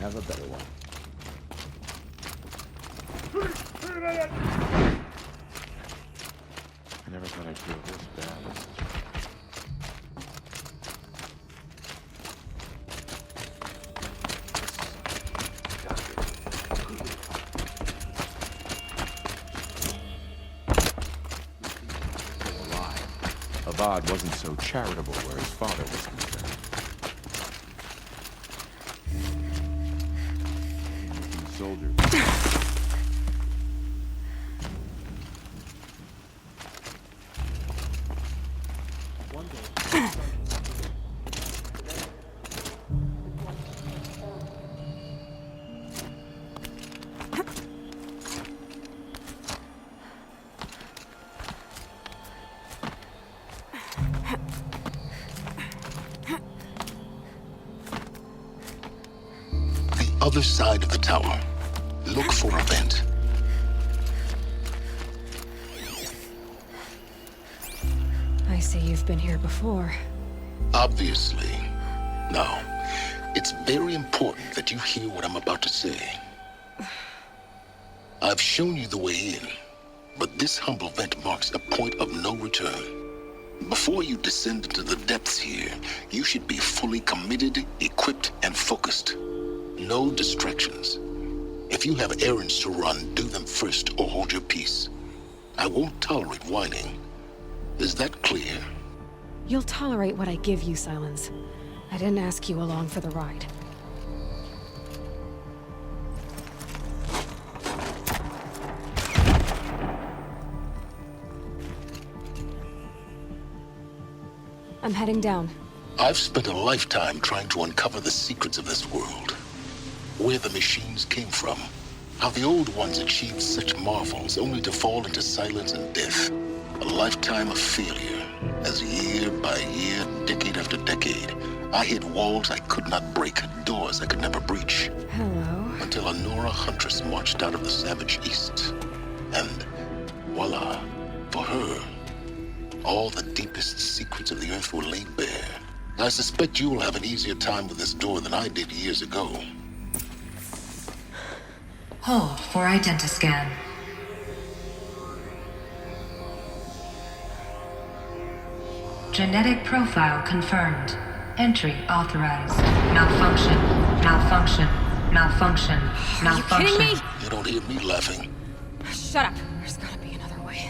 have a better one. I never thought I'd feel this bad. Avad wasn't so charitable where his father was concerned. Soldier. One day. Other side of the tower. Look for a vent. I see you've been here before. Obviously. Now, it's very important that you hear what I'm about to say. I've shown you the way in, but this humble vent marks a point of no return. Before you descend into the depths here, you should be fully committed, equipped, and focused. No distractions. If you have errands to run, do them first or hold your peace. I won't tolerate whining. Is that clear? You'll tolerate what I give you, Silence. I didn't ask you along for the ride. I'm heading down. I've spent a lifetime trying to uncover the secrets of this world. Where the machines came from. How the old ones achieved such marvels only to fall into silence and death. A lifetime of failure, as year by year, decade after decade, I hit walls I could not break, doors I could never breach. Hello. Until a Nora huntress marched out of the savage east. And voila, for her, all the deepest secrets of the earth were laid bare. I suspect you'll have an easier time with this door than I did years ago. Hold for identiscan. Genetic profile confirmed. Entry authorized. Malfunction. Malfunction. Malfunction. Malfunction. Are you kidding me? You don't hear me laughing. Shut up. There's gotta be another way.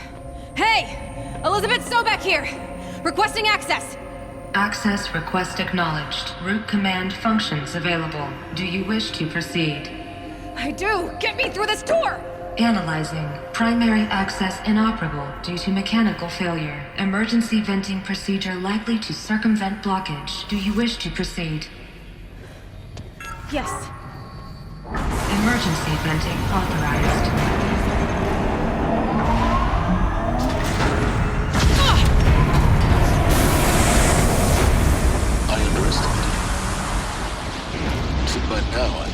Hey! Elizabeth Sobek here! Requesting access! Access request acknowledged. Root command functions available. Do you wish to proceed? I do! Get me through this door! Analyzing. Primary access inoperable due to mechanical failure. Emergency venting procedure likely to circumvent blockage. Do you wish to proceed? Yes. Emergency venting authorized. I underestimated. So by now,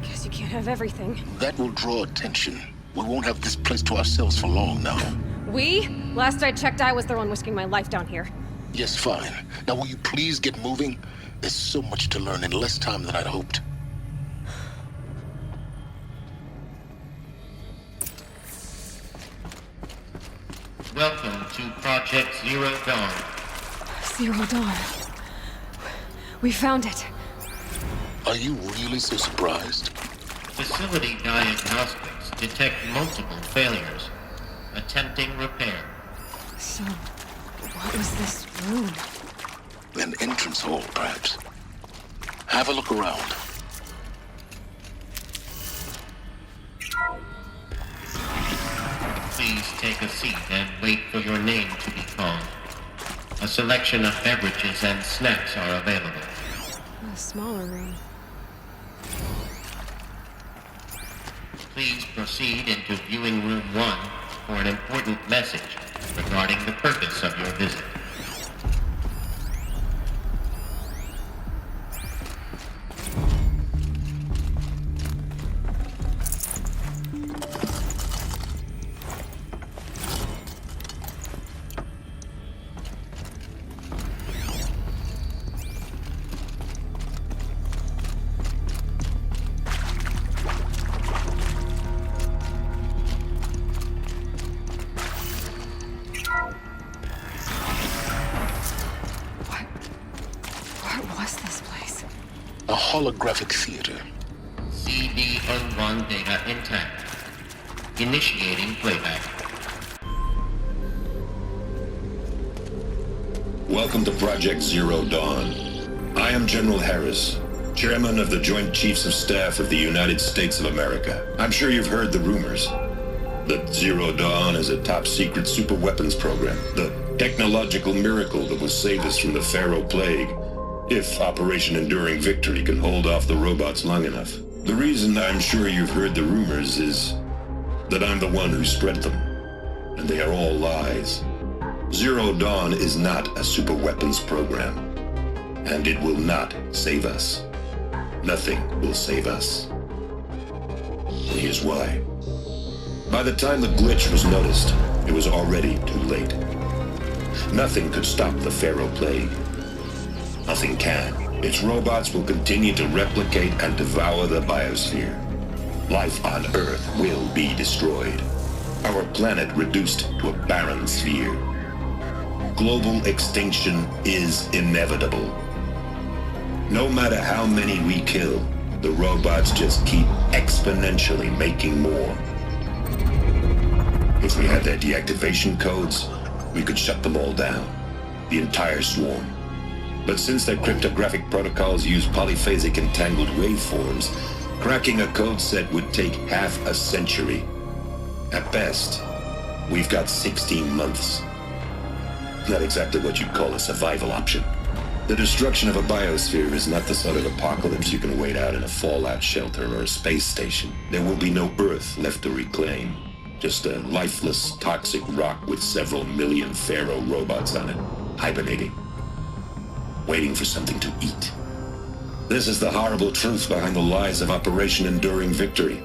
Guess you can't have everything. that will draw attention. We won't have this place to ourselves for long now. We? Last I checked, I was the one risking my life down here. Yes, fine. Now will you please get moving? There's so much to learn in less time than I'd hoped. Welcome to Project Zero Dawn. Zero Dawn. We found it. Are you really so surprised? Facility diagnostics detect multiple failures. Attempting repair. So, what was this room? An entrance hall, perhaps. Have a look around. Please take a seat and wait for your name to be called. A selection of beverages and snacks are available. A smaller room. Please proceed into viewing room 1 for an important message regarding the purpose of your visit. holographic theater. CD01 data intact. Initiating playback. Welcome to Project Zero Dawn. I am General Harris, Chairman of the Joint Chiefs of Staff of the United States of America. I'm sure you've heard the rumors that Zero Dawn is a top-secret superweapons program, the technological miracle that will save us from the Pharaoh Plague, if Operation Enduring Victory can hold off the robots long enough. The reason I'm sure you've heard the rumors is that I'm the one who spread them, and they are all lies. Zero Dawn is not a superweapons program, and it will not save us. Nothing will save us. And here's why. By the time the glitch was noticed, it was already too late. Nothing could stop the Pharaoh Plague. Nothing can. Its robots will continue to replicate and devour the biosphere. Life on Earth will be destroyed. Our planet reduced to a barren sphere. Global extinction is inevitable. No matter how many we kill, the robots just keep exponentially making more. If we had their deactivation codes, we could shut them all down, the entire swarm. But since their cryptographic protocols use polyphasic entangled waveforms, cracking a code set would take half a century. At best, we've got 16 months. Not exactly what you'd call a survival option. The destruction of a biosphere is not the sort of apocalypse you can wait out in a fallout shelter or a space station. There will be no Earth left to reclaim. Just a lifeless, toxic rock with several million Pharaoh robots on it, hibernating, waiting for something to eat. This is the horrible truth behind the lies of Operation Enduring Victory.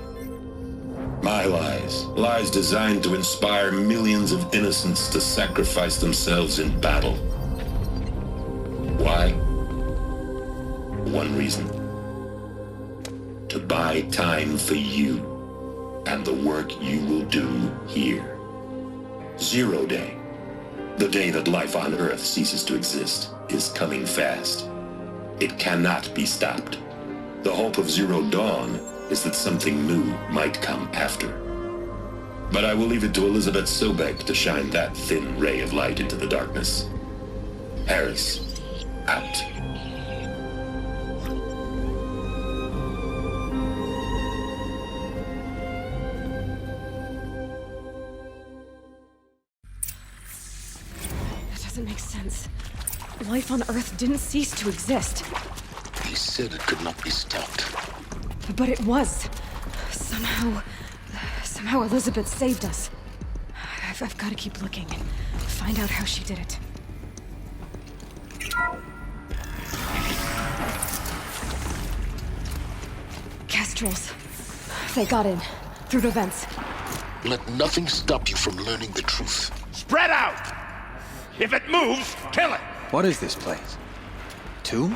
My lies. Lies designed to inspire millions of innocents to sacrifice themselves in battle. Why? One reason. To buy time for you and the work you will do here. Zero Day, the day that life on Earth ceases to exist, is coming fast. It cannot be stopped. The hope of Zero Dawn is that something new might come after. But I will leave it to Elizabeth Sobek to shine that thin ray of light into the darkness. Harris, out. That doesn't make sense. Life on Earth didn't cease to exist. He said it could not be stopped. But it was. Somehow Elizabeth saved us. I've got to keep looking and find out how she did it. Kestrels. They got in. Through the vents. Let nothing stop you from learning the truth. Spread out! If it moves, kill it! What is this place? Tomb?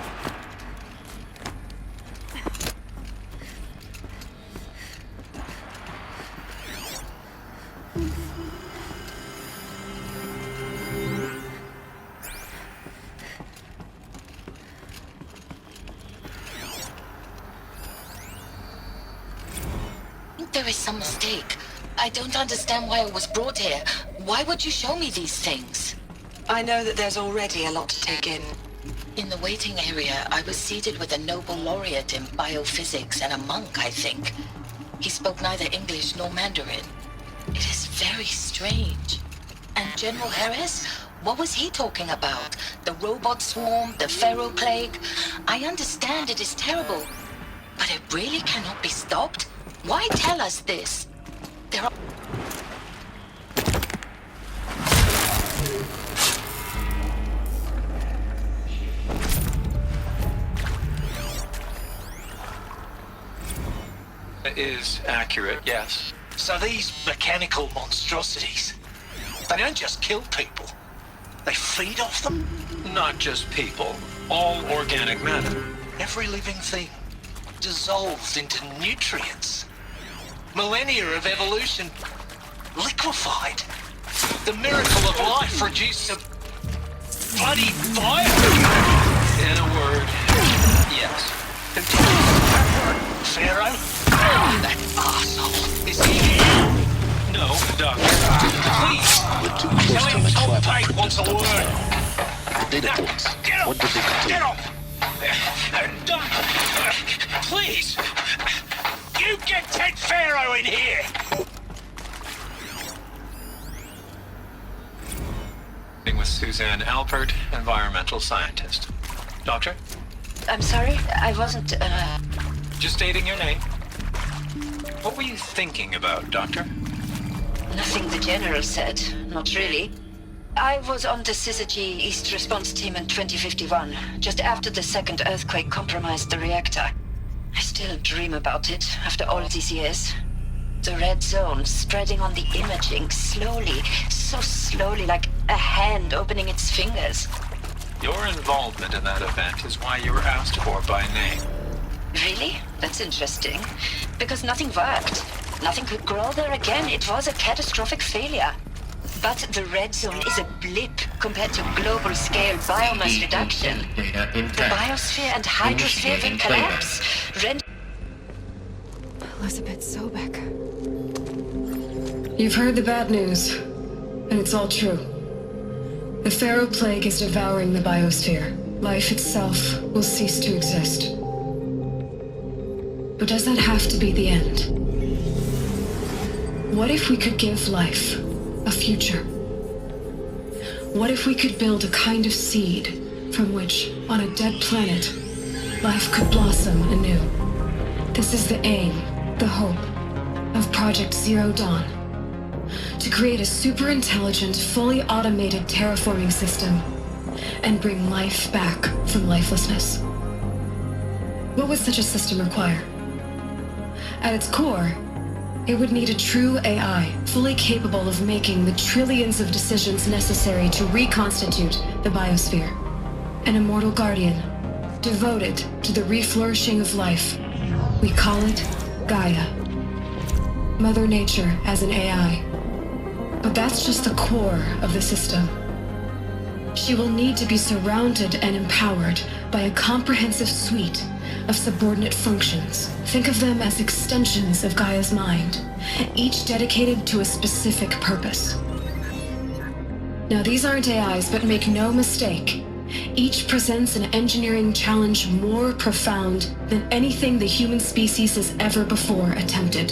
There is some mistake. I don't understand why I was brought here. Why would you show me these things? I know that there's already a lot to take in. In the waiting area, I was seated with a Nobel laureate in biophysics and a monk, I think. He spoke neither English nor Mandarin. It is very strange. And General Harris? What was he talking about? The robot swarm, the Pharaoh Plague? I understand it is terrible, but it really cannot be stopped? Why tell us this? There are... Is accurate, yes. So these mechanical monstrosities, they don't just kill people. They feed off them? Not just people. All organic matter. Every living thing dissolves into nutrients. Millennia of evolution liquefied. The miracle of life reduced to bloody fire. In a word, yes. Pharaoh? That arsehole. Is he here? No, Doctor. Please. We're too close Tell to him Tom McFly Pike for wants a this to word. understand. The data points. Get What did they off! Get contain? off! Doctor, please. You get Ted Pharaoh in here. With Suzanne Alpert, environmental scientist. Doctor? I'm sorry, I wasn't, Just stating your name. What were you thinking about, Doctor? nothing the General said. Not really. I was on the Syzygy East Response Team in 2051, just after the second earthquake compromised the reactor. I still dream about it after all these years. The red zone spreading on the imaging slowly, so slowly, like a hand opening its fingers. Your involvement in that event is why you were asked for by name. Really? That's interesting. Because nothing worked. Nothing could grow there again. It was a catastrophic failure. But the red zone is a blip compared to global scale biomass reduction. Data The intact. biosphere and hydrosphere will Initiating playback. collapse. Rend- Elizabeth Sobek. You've heard the bad news, and it's all true. The Pharaoh Plague is devouring the biosphere. Life itself will cease to exist. But does that have to be the end? What if we could give life a future? What if we could build a kind of seed from which, on a dead planet, life could blossom anew? This is the aim, the hope, of Project Zero Dawn. To create a super-intelligent, fully automated terraforming system and bring life back from lifelessness. What would such a system require? At its core, it would need a true AI, fully capable of making the trillions of decisions necessary to reconstitute the biosphere. An immortal guardian, devoted to the reflourishing of life. We call it Gaia. Mother Nature as an AI. But that's just the core of the system. She will need to be surrounded and empowered by a comprehensive suite of subordinate functions. Think of them as extensions of Gaia's mind, each dedicated to a specific purpose. Now, these aren't AIs, but make no mistake, each presents an engineering challenge more profound than anything the human species has ever before attempted.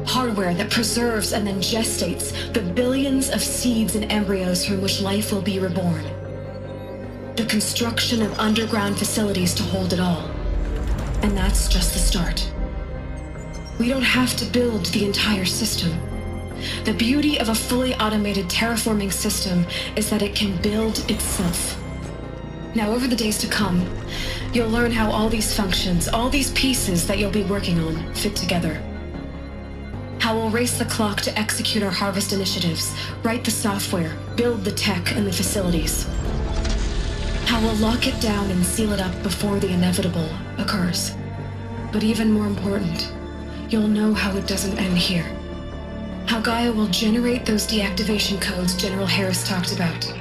Hardware that preserves and then gestates the billions of seeds and embryos from which life will be reborn. The construction of underground facilities to hold it all. And that's just the start. We don't have to build the entire system. The beauty of a fully automated terraforming system is that it can build itself. Now, over the days to come, you'll learn how all these functions, all these pieces that you'll be working on, fit together. How we'll race the clock to execute our harvest initiatives, write the software, build the tech and the facilities. How we'll lock it down and seal it up before the inevitable occurs. But even more important, you'll know how it doesn't end here. How Gaia will generate those deactivation codes General Harris talked about,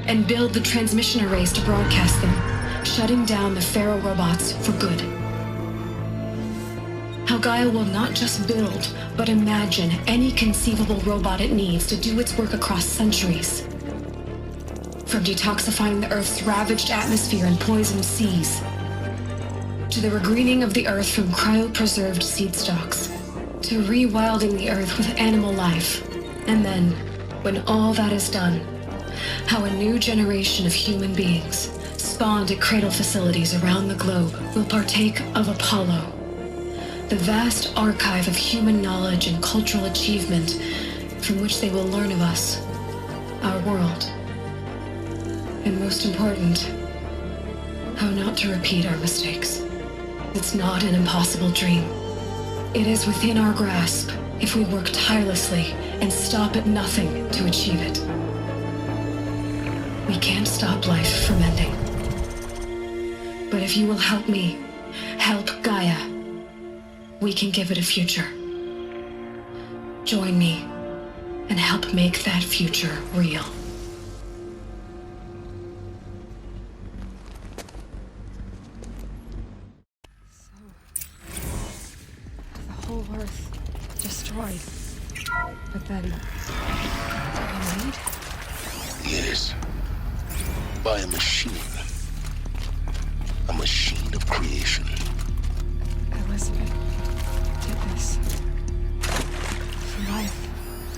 and build the transmission arrays to broadcast them, shutting down the Pharaoh robots for good. How Gaia will not just build, but imagine any conceivable robot it needs to do its work across centuries. From detoxifying the Earth's ravaged atmosphere and poisoned seas, to the regreening of the Earth from cryopreserved seed stalks, to rewilding the Earth with animal life. And then, when all that is done, how a new generation of human beings, spawned at cradle facilities around the globe, will partake of Apollo, the vast archive of human knowledge and cultural achievement from which they will learn of us, our world. And most important, how not to repeat our mistakes. It's not an impossible dream. It is within our grasp if we work tirelessly and stop at nothing to achieve it. We can't stop life from ending. But if you will help me, help Gaia, we can give it a future. Join me and help make that future real. whole Earth destroyed. But then... made? Yes. By a machine. A machine of creation. Elizabeth did this. For life.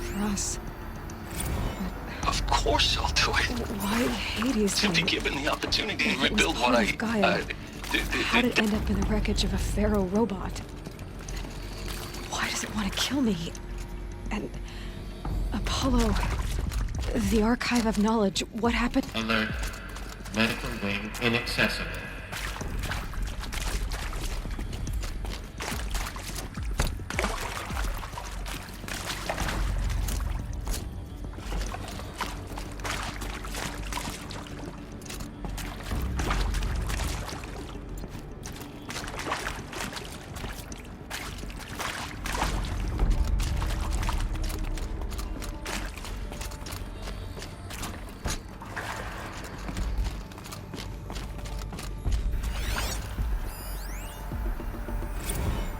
For us. Of course I'll do it. Why Hades? To be given the opportunity to rebuild what I... How did it end up in the wreckage of a Pharaoh robot? Why does it want to kill me? And... Apollo... The Archive of Knowledge, what happened? Alert. Medical wing inaccessible.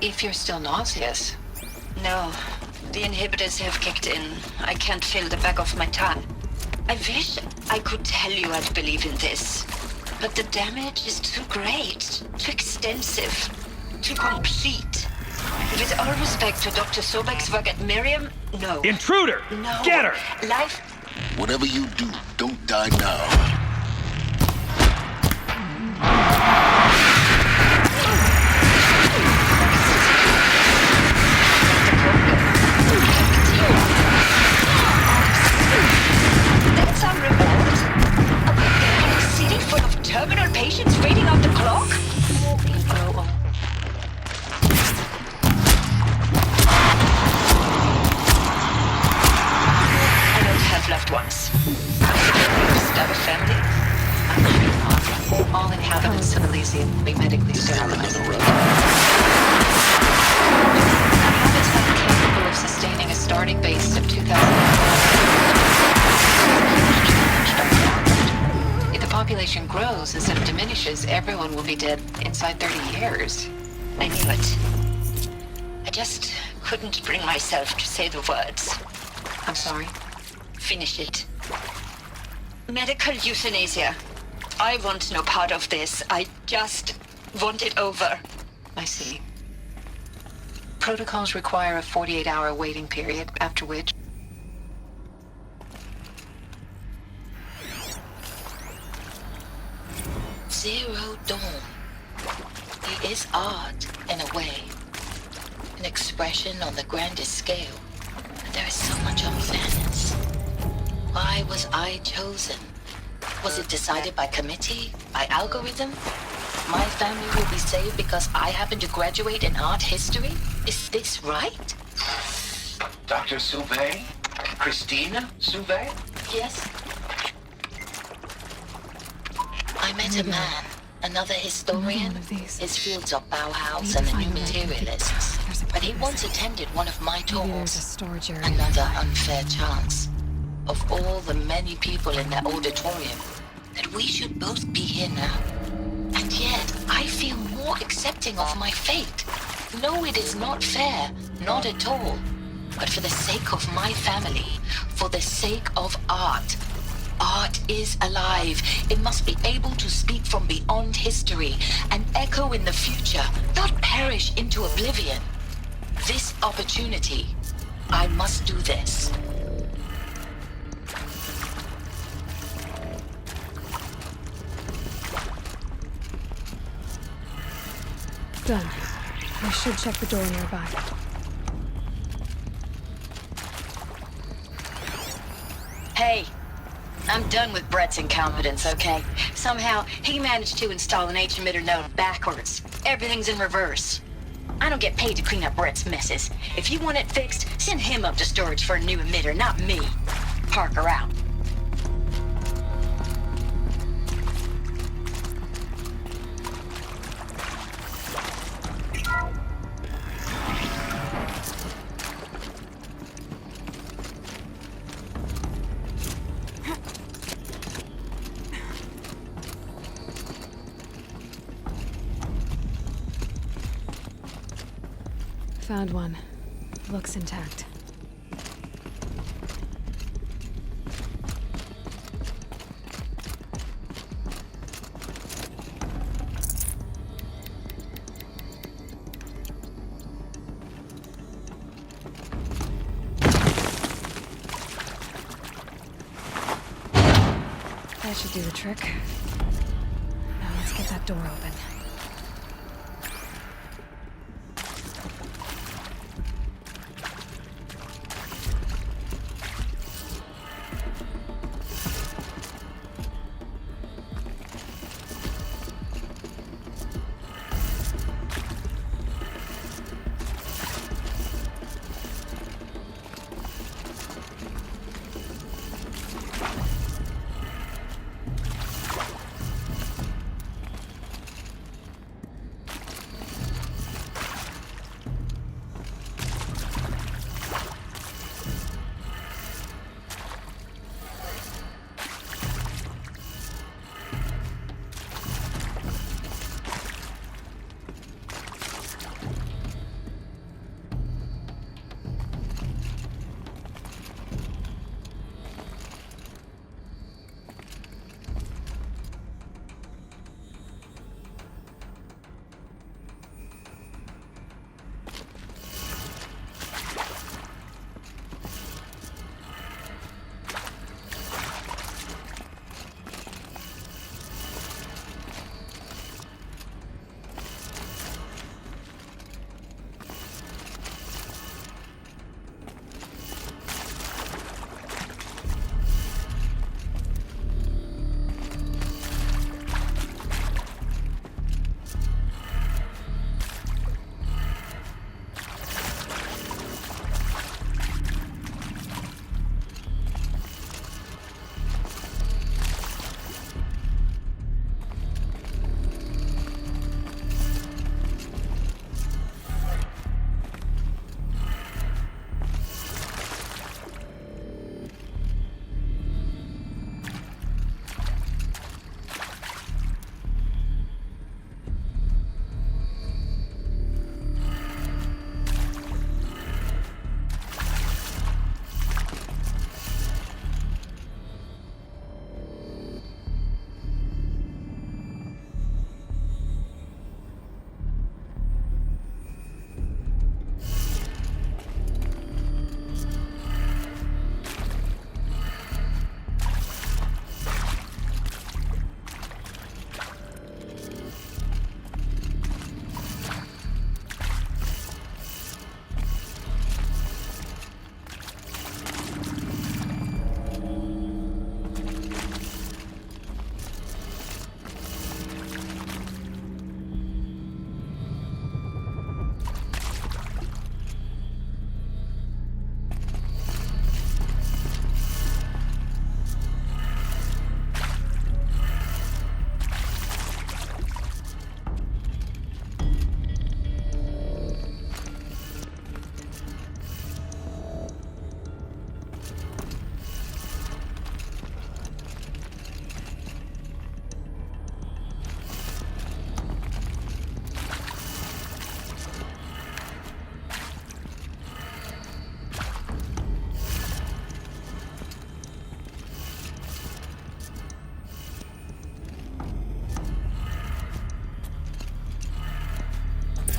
If you're still nauseous. No, the inhibitors have kicked in. I can't feel the back of my tongue. I wish I could tell you I'd believe in this. But the damage is too great, too extensive, too complete. With all respect to Dr. Sobek's work at Miriam, no. Intruder! No. Get her! Life... Whatever you do, don't die now. That's our reward? A city full of terminal patients waiting on the clock? I don't have loved ones. Start a family? I'm sure not. All inhabitants of Elysium will be medically sterilized. Habits not capable of sustaining a starting base of 2,000. If the population grows instead of diminishes, everyone will be dead inside 30 years. I knew it. I just couldn't bring myself to say the words. I'm sorry. Finish it. Medical euthanasia. I want no part of this. I just want it over. I see. Protocols require a 48-hour waiting period, after which... Zero Dawn. It is art, in a way. An expression on the grandest scale. But there is so much unfairness. Why was I chosen? Was it decided by committee? By algorithm? My family will be saved because I happen to graduate in art history? Is this right? Dr. Sauvé? Christina Sauvé? Yes. I met a man, another historian. His fields are Bauhaus and the New Materialists. But he once attended one of my talks. Another unfair chance. Of all the many people in that auditorium, that we should both be here now. And yet, I feel more accepting of my fate. No, it is not fair, not at all. But for the sake of my family, for the sake of art, art is alive. It must be able to speak from beyond history and echo in the future, not perish into oblivion. This opportunity, I must do this. Done. I should check the door nearby. Hey, I'm done with Brett's incompetence, okay? Somehow, he managed to install an H-emitter node backwards. Everything's in reverse. I don't get paid to clean up Brett's messes. If you want it fixed, send him up to storage for a new emitter, not me. Parker out. Found one. Looks intact. That should do the trick. Now let's get that door open.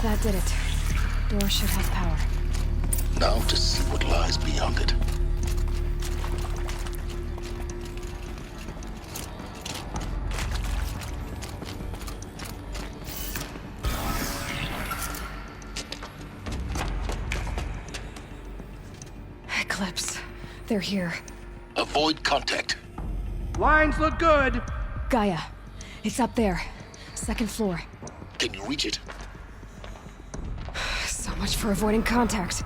That did it. Door should have power. Now to see what lies beyond it. Eclipse. They're here. Avoid contact. Lines look good. Gaia. It's up there. Second floor. Can you reach it? So much for avoiding contact.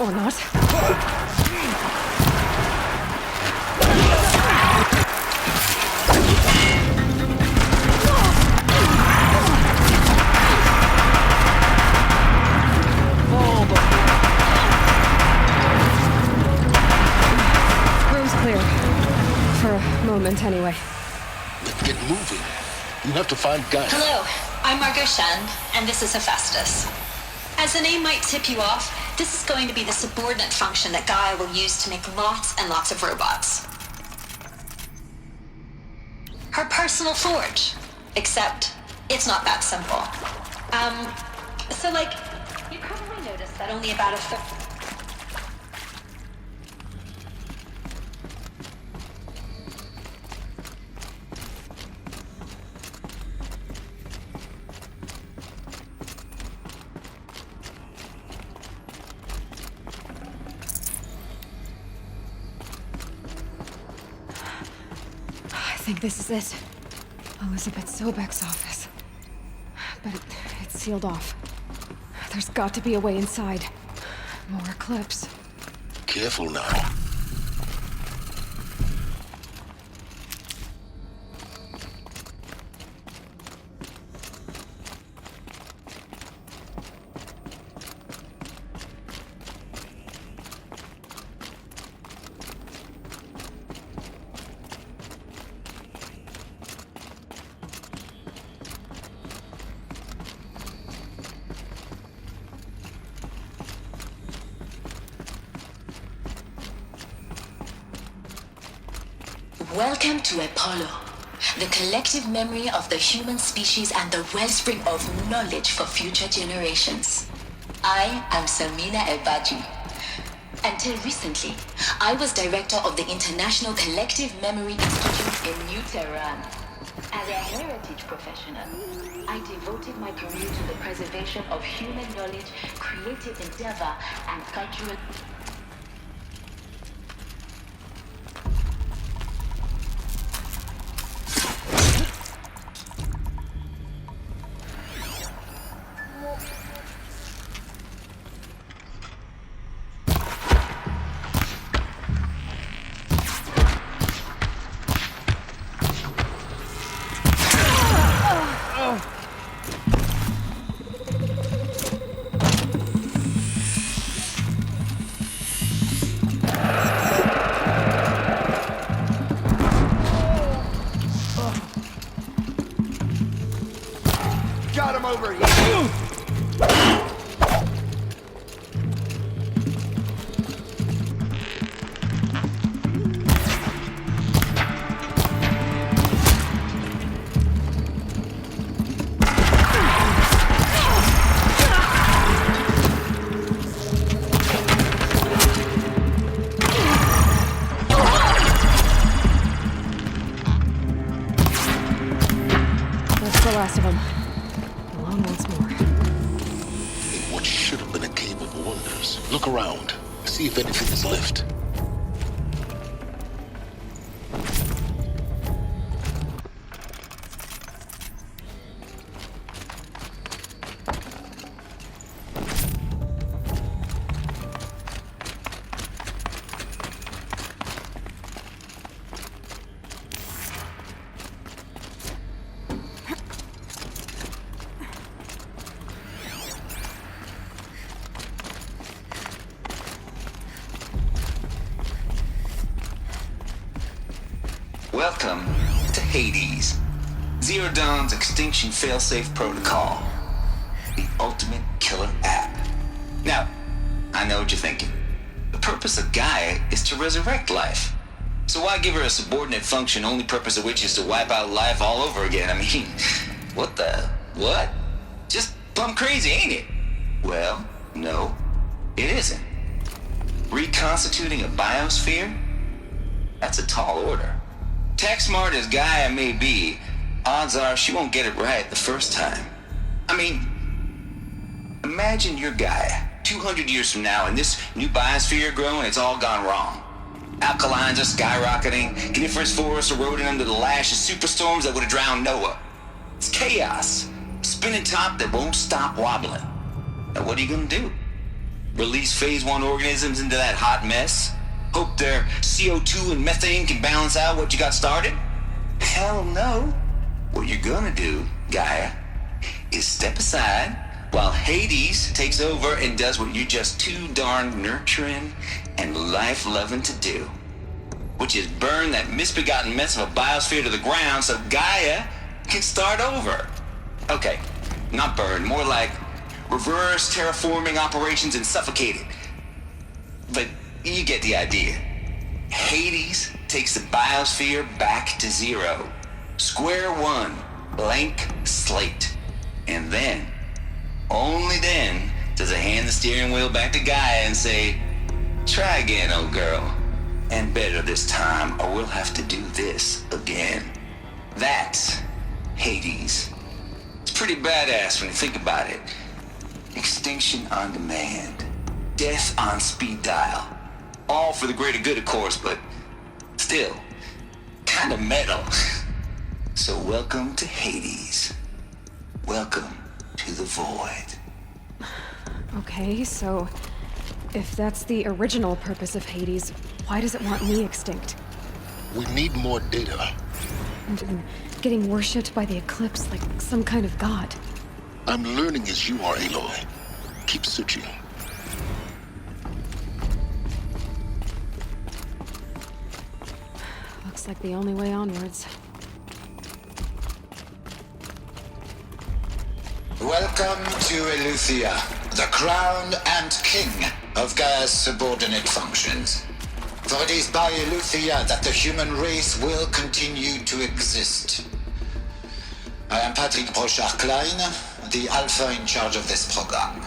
Or not. Room's clear. For a moment, anyway. Get moving. You have to find Gaia. Hello, I'm Margot Shen, and this is Hephaestus. As the name might tip you off, this is going to be the subordinate function that Gaia will use to make lots and lots of robots. Her personal forge. Except, it's not that simple. So like, you probably noticed that only about a third... I think this is it. Elizabeth Sobek's office. But it's sealed off. There's got to be a way inside. More Eclipse. Careful now. Welcome to Apollo, the collective memory of the human species and the wellspring of knowledge for future generations. I am Samina Ebaju. Until recently, I was director of the International Collective Memory Institute in New Tehran. As a heritage professional, I devoted my career to the preservation of human knowledge, creative endeavor, and cultural... Got him over here. That's the last of them. Along once more. In what should have been a cave of wonders. Look around. See if anything is left. Welcome to Hades, Zero Dawn's extinction failsafe protocol, the ultimate killer app. Now, I know what you're thinking. The purpose of Gaia is to resurrect life. So why give her a subordinate function, only purpose of which is to wipe out life all over again? I mean, what? Just plumb crazy, ain't it? Well, no, it isn't. Reconstituting a biosphere? That's a tall order. Tech smart as Gaia may be, odds are she won't get it right the first time. I mean, imagine you're Gaia, 200 years from now, and this new biosphere growing, it's all gone wrong. Alkalines are skyrocketing, coniferous forests eroding under the lash of superstorms that would have drowned Noah. It's chaos, a spinning top that won't stop wobbling. Now what are you gonna do? Release Phase 1 organisms into that hot mess? Hope their CO2 and methane can balance out what you got started? Hell no. What you're gonna do, Gaia, is step aside while Hades takes over and does what you're just too darn nurturing and life-loving to do. Which is burn that misbegotten mess of a biosphere to the ground so Gaia can start over. Okay, not burn, more like reverse terraforming operations and suffocate it. But you get the idea. Hades takes the biosphere back to zero. Square one, blank slate. And then, only then, does it hand the steering wheel back to Gaia and say, try again, old girl. And better this time, or we'll have to do this again. That's Hades. It's pretty badass when you think about it. Extinction on demand. Death on speed dial. All for the greater good, of course, but still, kind of metal. So welcome to Hades. Welcome to the void. Okay, so if that's the original purpose of Hades, why does it want me extinct? We need more data. And getting worshipped by the Eclipse like some kind of god. I'm learning as you are, Aloy. Keep searching. Looks like the only way onwards. Welcome to Eleuthia, the crown and king of Gaia's subordinate functions. For it is by Eleuthia that the human race will continue to exist. I am Patrick Brochard-Klein, the Alpha in charge of this program.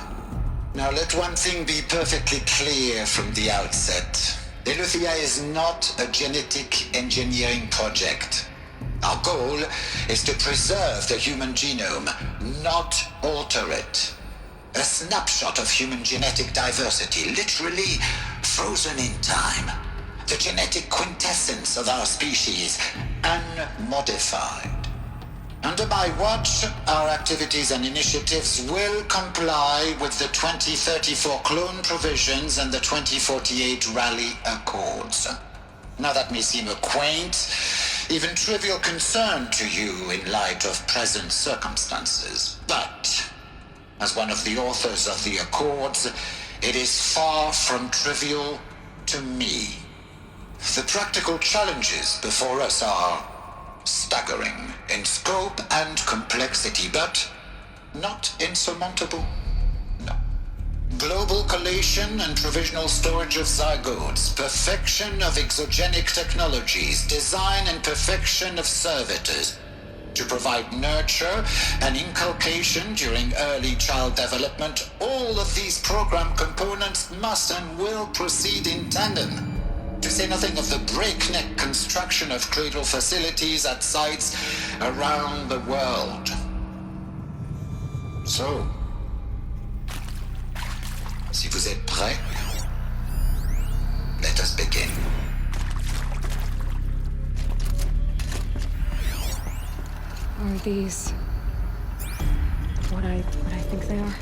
Now let one thing be perfectly clear from the outset. Eleuthia is not a genetic engineering project. Our goal is to preserve the human genome, not alter it. A snapshot of human genetic diversity, literally frozen in time. The genetic quintessence of our species, unmodified. Under my watch, our activities and initiatives will comply with the 2034 clone provisions and the 2048 Raleigh Accords. Now that may seem a quaint, even trivial concern to you in light of present circumstances, but as one of the authors of the Accords, it is far from trivial to me. The practical challenges before us are staggering in scope and complexity, but not insurmountable. No. Global collation and provisional storage of zygotes, perfection of exogenic technologies, design and perfection of servitors to provide nurture and inculcation during early child development. All of these program components must and will proceed in tandem. To say nothing of the breakneck construction of cradle facilities at sites around the world. So, si vous êtes prêts, let us begin. Are these what I think they are?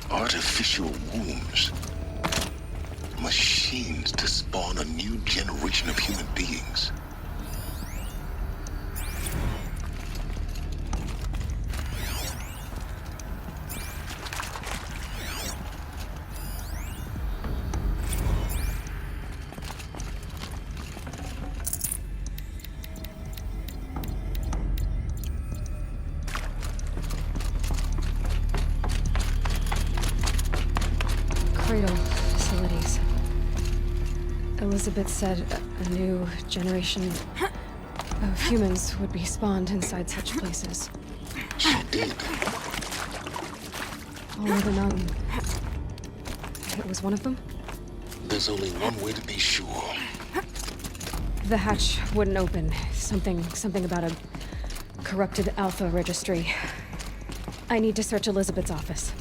Artificial wombs. Machines to spawn a new generation of human beings. Cradle facilities. Elizabeth said a new generation of humans would be spawned inside such places. She did. All over the mountain. It was one of them? There's only one way to be sure. The hatch wouldn't open. Something about a corrupted Alpha registry. I need to search Elizabeth's office.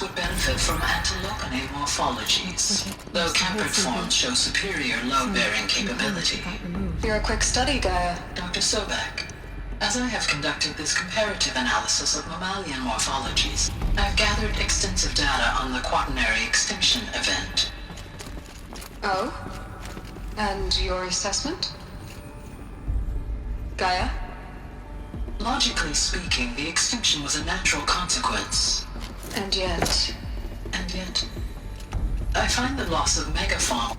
Would benefit from antilogonate morphologies, though Campert forms show superior load-bearing capability. You're a quick study, Gaia. Dr. Sobek. As I have conducted this comparative analysis of mammalian morphologies, I've gathered extensive data on the quaternary extinction event. Oh? And your assessment? Gaia? Logically speaking, the extinction was a natural consequence. And yet... And yet... I find the loss of megafauna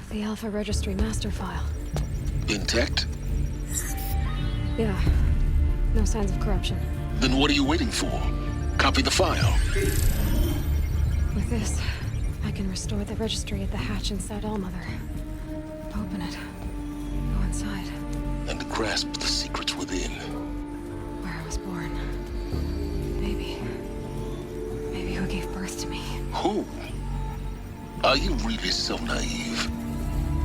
The Alpha Registry master file. Intact? Yeah. No signs of corruption. Then what are you waiting for? Copy the file. With this, I can restore the registry at the hatch inside Allmother. Open it. Go inside. And grasp the secrets within. Where I was born. Baby. Baby who gave birth to me. Who? Are you really so naive?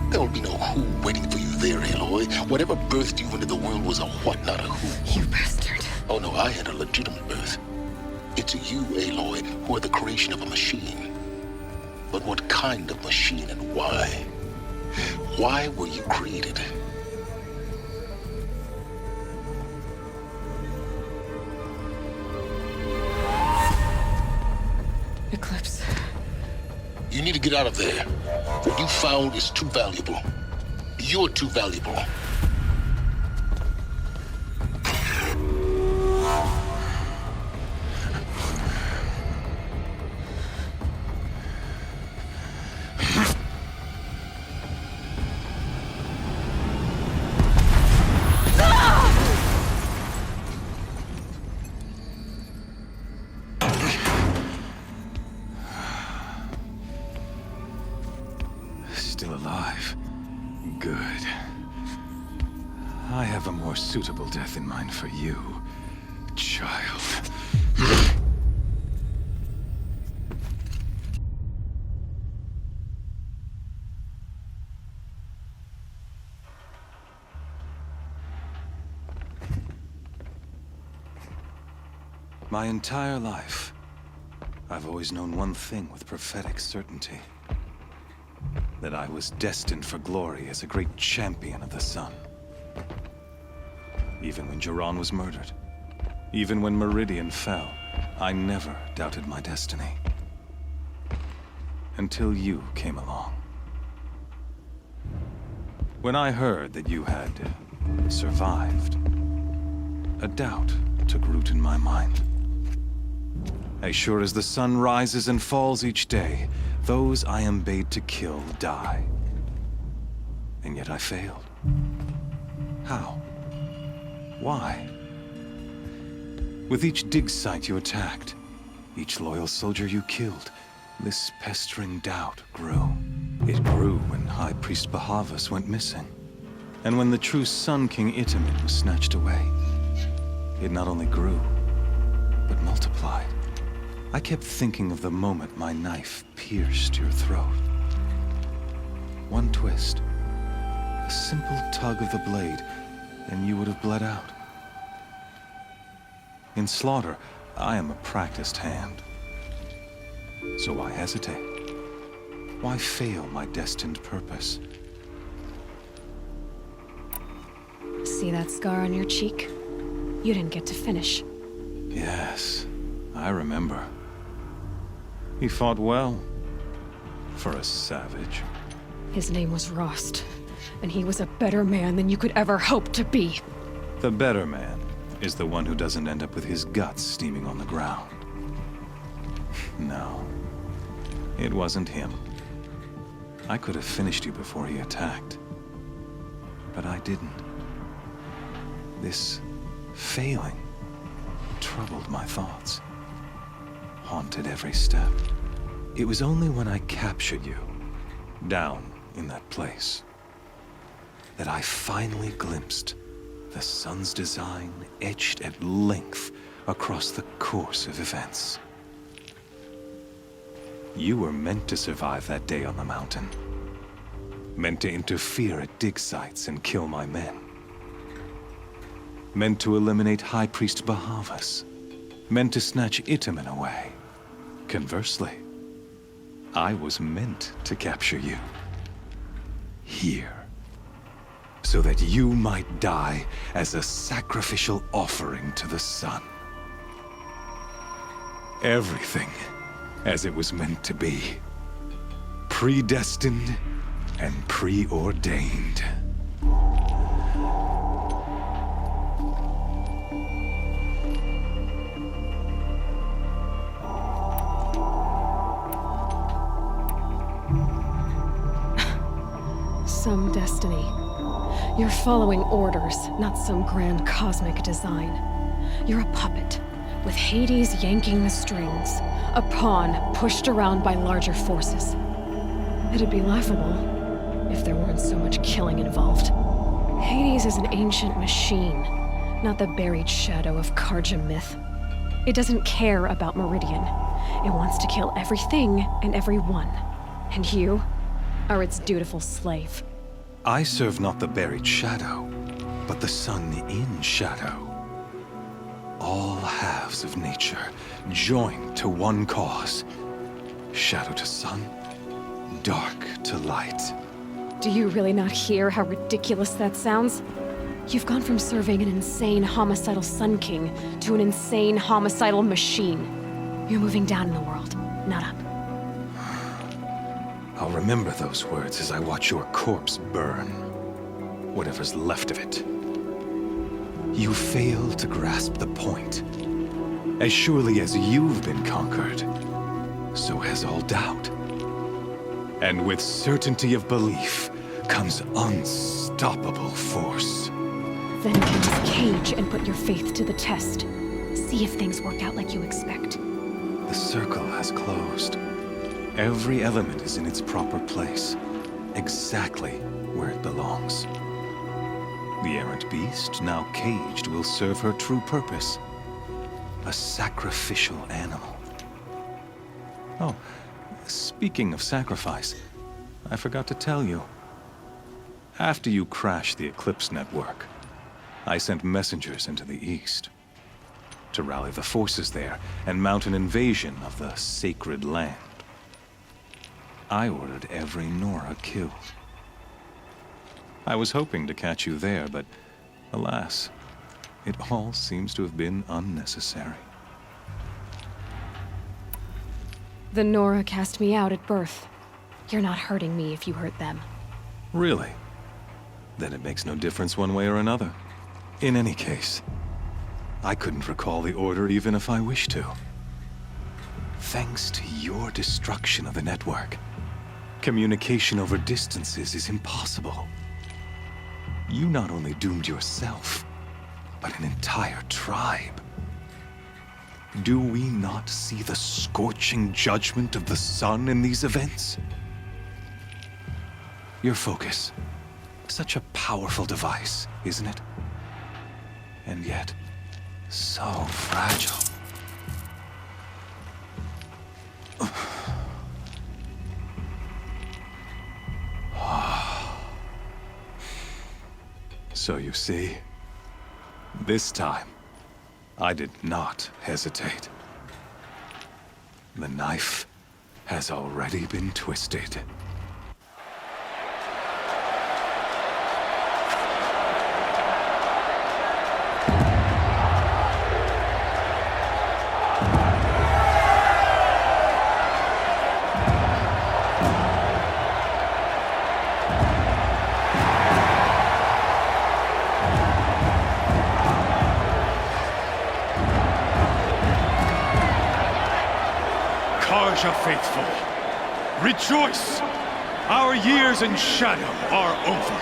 There'll be no who waiting for you there, Aloy. Whatever birthed you into the world was a what, not a who. You bastard. Oh no, I had a legitimate birth. It's you, Aloy, who are the creation of a machine. But what kind of machine and why? Why were you created? Eclipse. You need to get out of there. What you found is too valuable. You're too valuable. Still alive. Good. I have a more suitable death in mind for you, child. My entire life, I've always known one thing with prophetic certainty. That I was destined for glory as a great champion of the sun. Even when Jiran was murdered, even when Meridian fell, I never doubted my destiny. Until you came along. When I heard that you had survived, a doubt took root in my mind. As sure as the sun rises and falls each day, those I am bade to kill die. And yet I failed. How? Why? With each dig site you attacked, each loyal soldier you killed, this pestering doubt grew. It grew when High Priest Bahavas went missing. And when the true Sun King Itamen was snatched away. It not only grew, but multiplied. I kept thinking of the moment my knife pierced your throat. One twist, a simple tug of the blade, and you would have bled out. In slaughter, I am a practiced hand. So why hesitate? Why fail my destined purpose? See that scar on your cheek? You didn't get to finish. Yes, I remember. He fought well. For a savage. His name was Rost, and he was a better man than you could ever hope to be. The better man is the one who doesn't end up with his guts steaming on the ground. No, it wasn't him. I could have finished you before he attacked. But I didn't. This failing troubled my thoughts. Haunted every step. It was only when I captured you, down in that place, that I finally glimpsed the sun's design etched at length across the course of events. You were meant to survive that day on the mountain. Meant to interfere at dig sites and kill my men. Meant to eliminate High Priest Bahavas. Meant to snatch Itamen away. Conversely, I was meant to capture you. Here. So that you might die as a sacrificial offering to the sun. Everything as it was meant to be. Predestined and preordained. Some destiny. You're following orders, not some grand cosmic design. You're a puppet, with Hades yanking the strings, a pawn pushed around by larger forces. It'd be laughable if there weren't so much killing involved. Hades is an ancient machine, not the buried shadow of Karja myth. It doesn't care about Meridian. It wants to kill everything and everyone. And you are its dutiful slave. I serve not the buried shadow, but the sun in shadow. All halves of nature joined to one cause. Shadow to sun, dark to light. Do you really not hear how ridiculous that sounds? You've gone from serving an insane homicidal Sun King to an insane homicidal machine. You're moving down in the world, not up. I'll remember those words as I watch your corpse burn. Whatever's left of it. You fail to grasp the point. As surely as you've been conquered, so has all doubt. And with certainty of belief comes unstoppable force. Then get this cage and put your faith to the test. See if things work out like you expect. The circle has closed. Every element is in its proper place, exactly where it belongs. The errant beast, now caged, will serve her true purpose. A sacrificial animal. Oh, speaking of sacrifice, I forgot to tell you. After you crashed the Eclipse network, I sent messengers into the east to rally the forces there and mount an invasion of the sacred land. I ordered every Nora killed. I was hoping to catch you there, but alas, it all seems to have been unnecessary. The Nora cast me out at birth. You're not hurting me if you hurt them. Really? Then it makes no difference one way or another. In any case, I couldn't recall the order even if I wished to. Thanks to your destruction of the network, communication over distances is impossible. You not only doomed yourself, but an entire tribe. Do we not see the scorching judgment of the sun in these events? Your focus, such a powerful device, isn't it? And yet, so fragile. So you see, this time, I did not hesitate. The knife has already been twisted. Karja faithful, rejoice! Our years in shadow are over.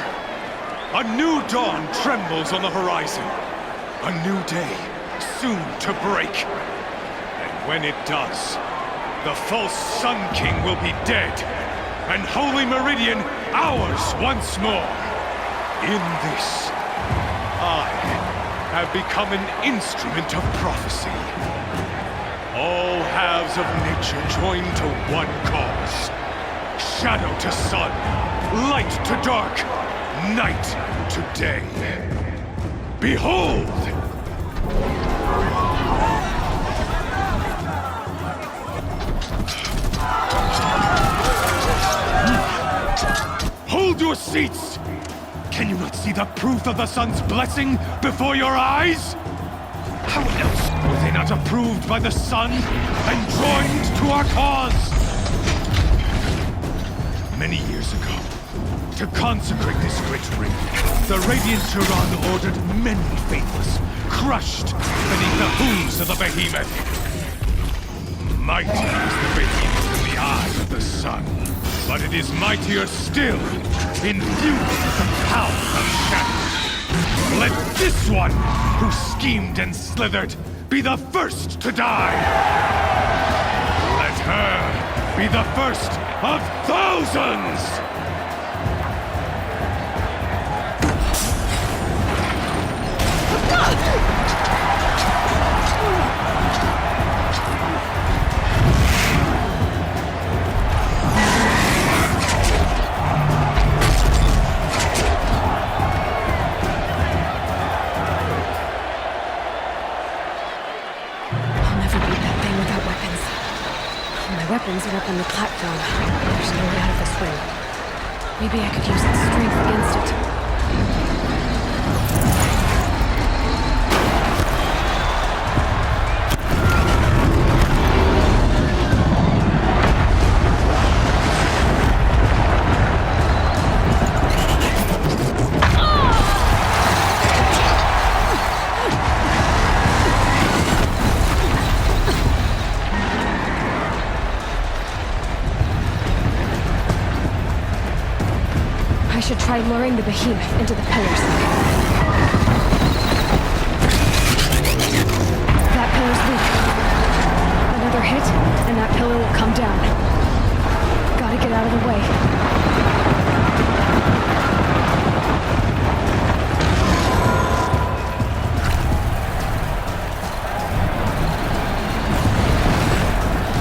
A new dawn trembles on the horizon. A new day soon to break. And when it does, the false Sun King will be dead, and Holy Meridian ours once more. In this, I have become an instrument of prophecy. All halves of nature join to one cause. Shadow to sun, light to dark, night to day. Behold! Hold your seats! Can you not see the proof of the sun's blessing before your eyes? How else were they not approved by the sun and joined to our cause? Many years ago, to consecrate this great ring, the Radiant Turan ordered many faithless, crushed beneath the hooves of the behemoth. Mighty is the behemoth in the eye of the sun, but it is mightier still, infused with the power of shadow. Let this one, who schemed and slithered, be the first to die. Let her be the first of thousands! Weapons are up on the platform. There's no way out of this ring. Maybe I could use its strength against it. I should try luring the behemoth into the pillars. That pillar's weak. Another hit, and that pillar will come down. Gotta get out of the way.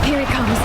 Here it comes.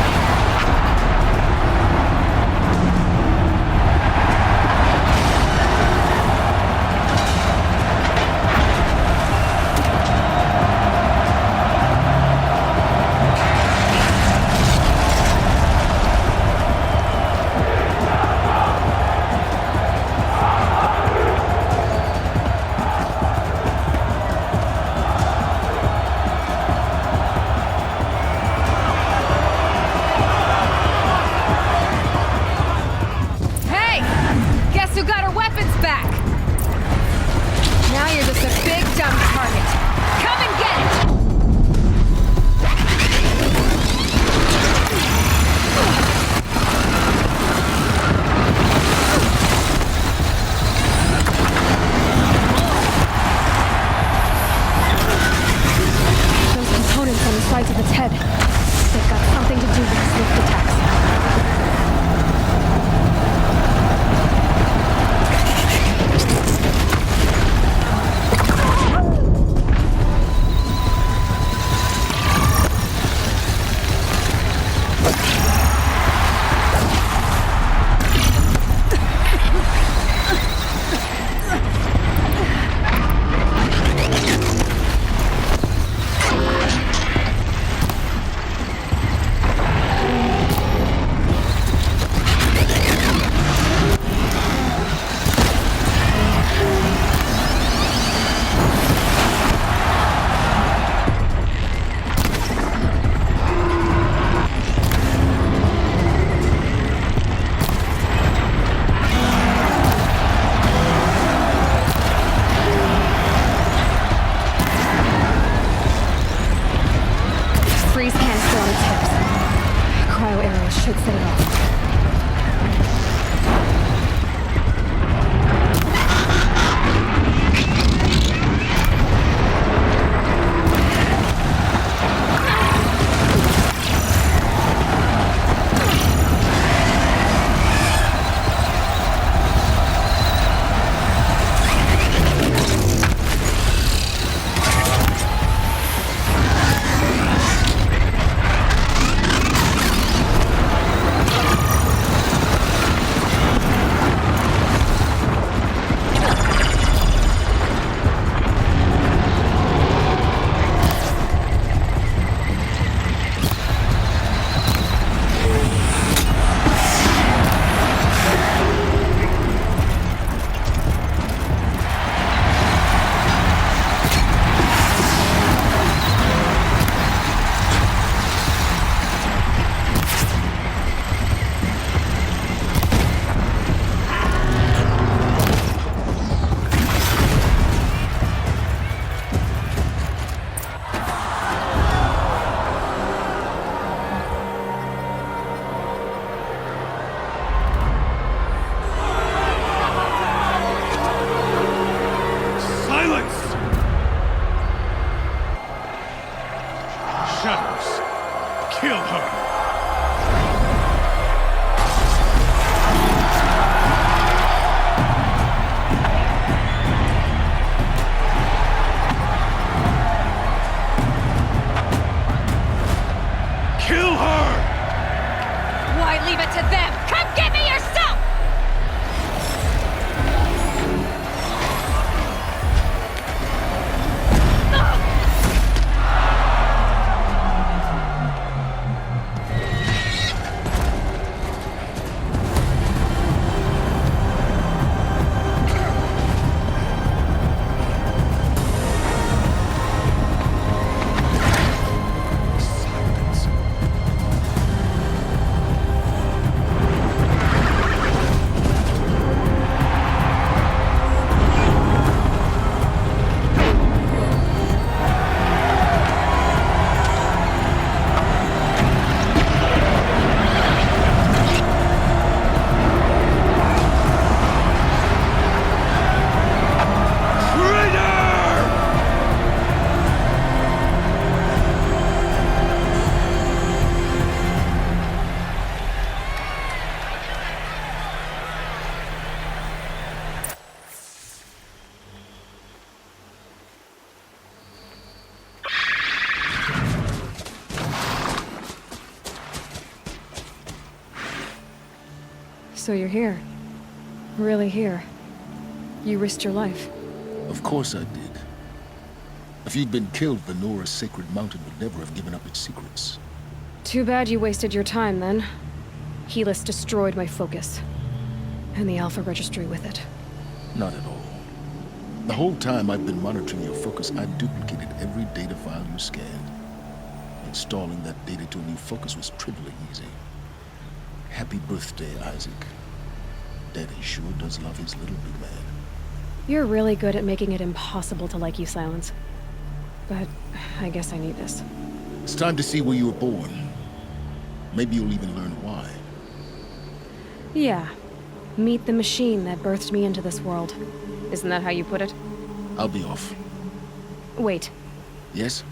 should set it off. shadows. Kill her. Kill her! Why leave it to them? Come get me yourself! So you're here. Really here. You risked your life. Of course I did. If you'd been killed, the Nora's sacred mountain would never have given up its secrets. Too bad you wasted your time, then. Helis destroyed my focus. And the Alpha Registry with it. Not at all. The whole time I've been monitoring your focus, I've duplicated every data file you scanned. Installing that data to a new focus was trivially easy. Happy birthday, Isaac. Daddy sure does love his little big man. You're really good at making it impossible to like you, Silence. But I guess I need this. It's time to see where you were born. Maybe you'll even learn why. Yeah. Meet the machine that birthed me into this world. Isn't that how you put it? I'll be off. Wait. Yes?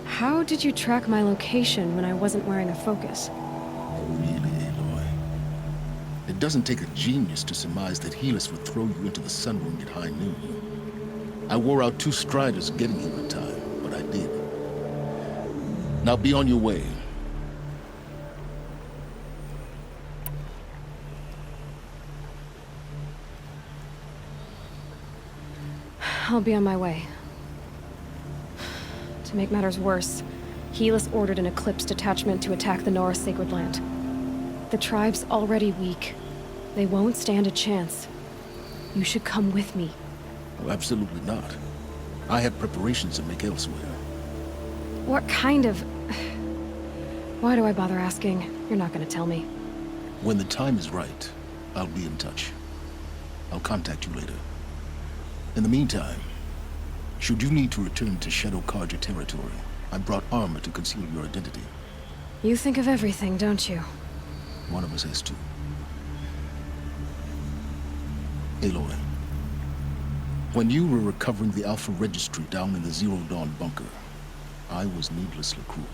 How did you track my location when I wasn't wearing a focus? Oh, really, Aloy? It doesn't take a genius to surmise that Helis would throw you into the sun ring at high noon. I wore out 2 striders getting here in time, but I did. Now be on your way. I'll be on my way. To make matters worse, Helis ordered an Eclipse detachment to attack the Nora Sacred Land. The tribe's already weak. They won't stand a chance. You should come with me. Oh, absolutely not. I have preparations to make elsewhere. What kind of... Why do I bother asking? You're not gonna tell me. When the time is right, I'll be in touch. I'll contact you later. In the meantime, should you need to return to Shadow Carja territory, I brought armor to conceal your identity. You think of everything, don't you? One of us has to. Aloy, when you were recovering the Alpha Registry down in the Zero Dawn bunker, I was needlessly cruel.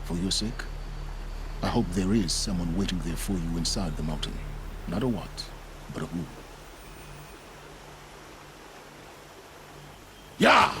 For your sake, I hope there is someone waiting there for you inside the mountain. Not a what, but a who. Yeah!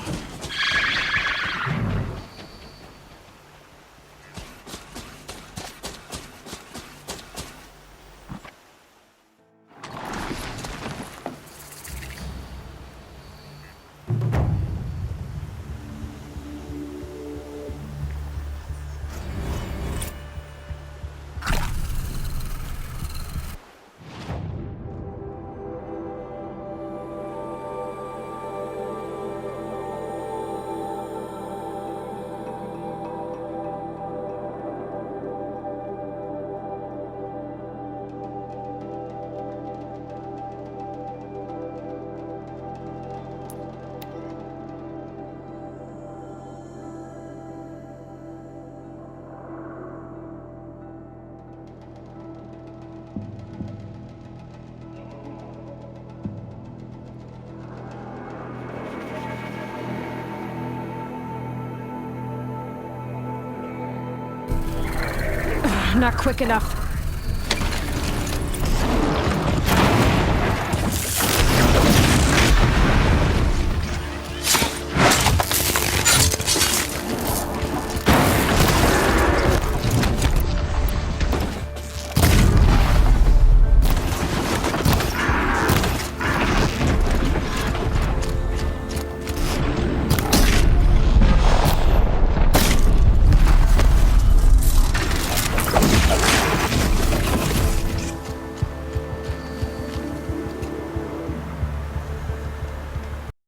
Not quick enough.